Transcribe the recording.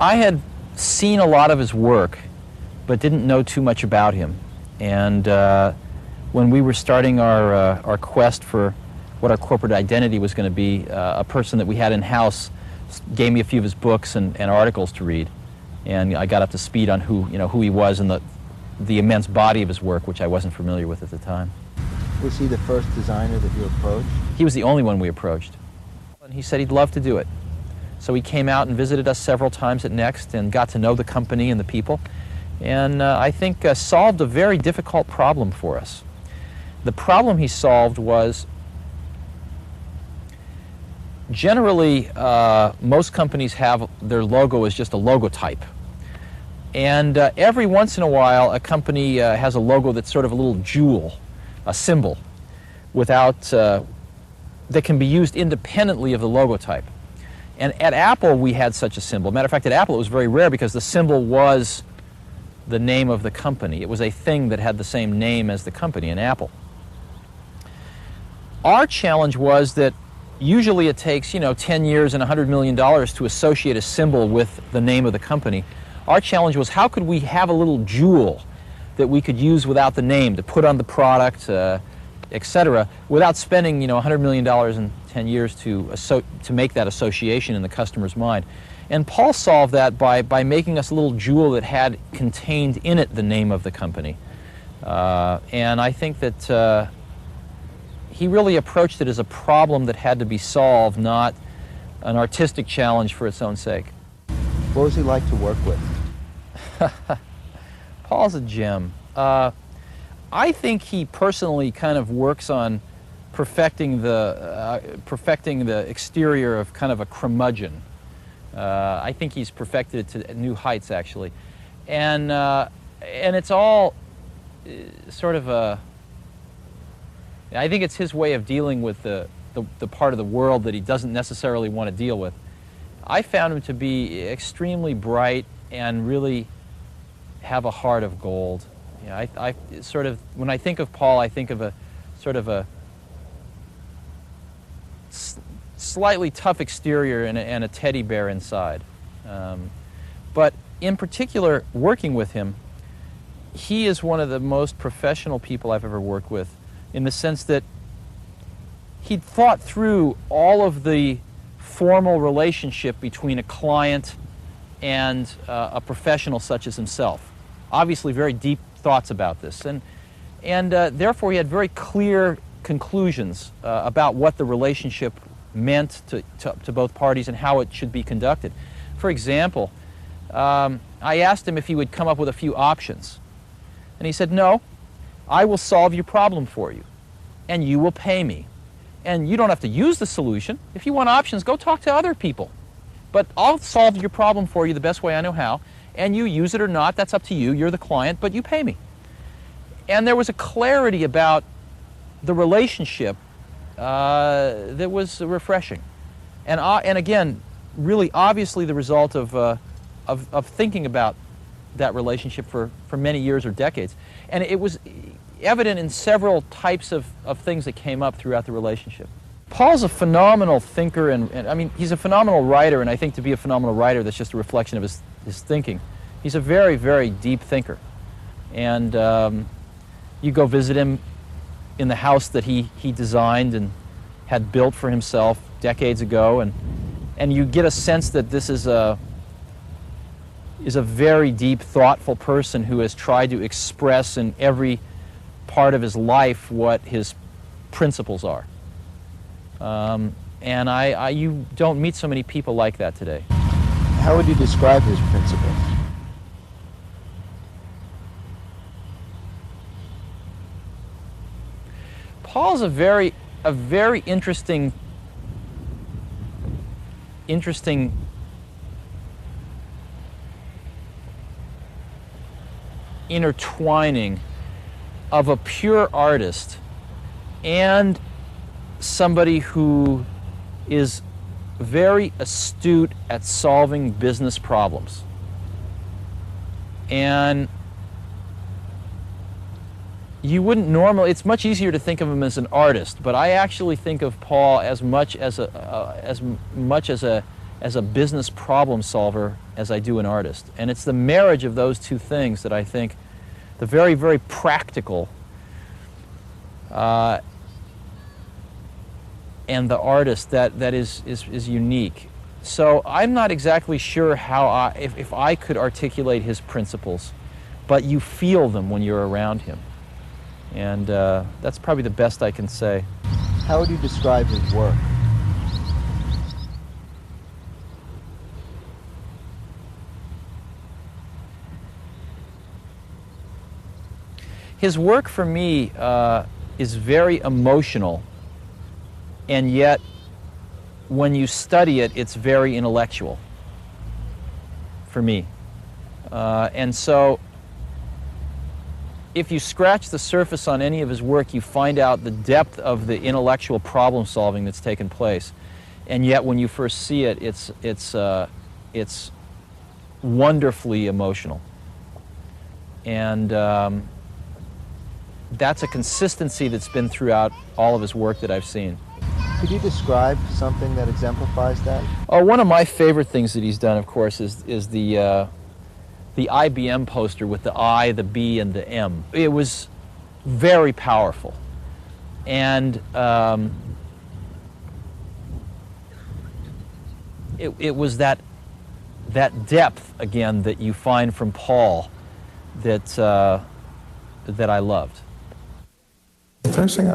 I had seen a lot of his work, but didn't know too much about him. And when we were starting our quest for what our corporate identity was going to be, a person that we had in-house gave me a few of his books and articles to read. And I got up to speed on who he was and the immense body of his work, which I wasn't familiar with at the time. Was he the first designer that you approached? He was the only one we approached. And he said he'd love to do it. So he came out and visited us several times at Next and got to know the company and the people. And I think solved a very difficult problem for us. The problem he solved was, generally, most companies have their logo as just a logotype. And every once in a while, a company has a logo that's sort of a little jewel, a symbol, that can be used independently of the logotype. And at Apple, we had such a symbol. Matter of fact, at Apple, it was very rare because the symbol was the name of the company. It was a thing that had the same name as the company in Apple. Our challenge was that usually it takes, 10 years and $100 million to associate a symbol with the name of the company. Our challenge was, how could we have a little jewel that we could use without the name to put on the product, etc., without spending, $100 million in 10 years to make that association in the customer's mind. And Paul solved that by making us a little jewel that had contained in it the name of the company. And I think that he really approached it as a problem that had to be solved, not an artistic challenge for its own sake. What was he like to work with? Paul's a gem. I think he personally kind of works on perfecting the exterior of kind of a curmudgeon. I think he's perfected it to new heights, actually, and it's all sort of a. I think it's his way of dealing with the part of the world that he doesn't necessarily want to deal with. I found him to be extremely bright and really have a heart of gold. I sort of, when I think of Paul, I think of a sort of a slightly tough exterior and a teddy bear inside. But in particular, working with him, he is one of the most professional people I've ever worked with, in the sense that he'd thought through all of the formal relationship between a client and a professional such as himself. Obviously very deep thoughts about this, and therefore he had very clear conclusions about what the relationship meant to both parties and how it should be conducted. For example, I asked him if he would come up with a few options, and he said, no, I will solve your problem for you, and you will pay me. And you don't have to use the solution. If you want options, go talk to other people. But I'll solve your problem for you the best way I know how, and you use it or not, that's up to you. You're the client, but you pay me. And there was a clarity about the relationship that was refreshing. And again, really obviously the result of thinking about that relationship for many years or decades. And it was evident in several types of things that came up throughout the relationship. Paul's a phenomenal thinker, and I mean, he's a phenomenal writer, and I think to be a phenomenal writer, that's just a reflection of his thinking. He's a very, very deep thinker. And you go visit him in the house that he designed and had built for himself decades ago, and you get a sense that this is a very deep, thoughtful person who has tried to express in every part of his life what his principles are. And you don't meet so many people like that today. How would you describe his principles? Paul's a very interesting intertwining of a pure artist and somebody who is very astute at solving business problems. And you wouldn't normally, it's much easier to think of him as an artist, but I actually think of Paul as much as a as a business problem solver as I do an artist. And it's the marriage of those two things that I think, the very, very practical and the artist, that is unique. So I'm not exactly sure how if I could articulate his principles, but you feel them when you're around him. And that's probably the best I can say. How would you describe his work? His work for me is very emotional, and yet when you study it, it's very intellectual for me. And so if you scratch the surface on any of his work, you find out the depth of the intellectual problem solving that's taken place. And yet when you first see it, it's wonderfully emotional. And that's a consistency that's been throughout all of his work that I've seen. Could you describe something that exemplifies that? Oh, one of my favorite things that he's done, of course, is the IBM poster with the I, the B, and the M. It was very powerful. And it was that depth, again, that you find from Paul that I loved. The first thing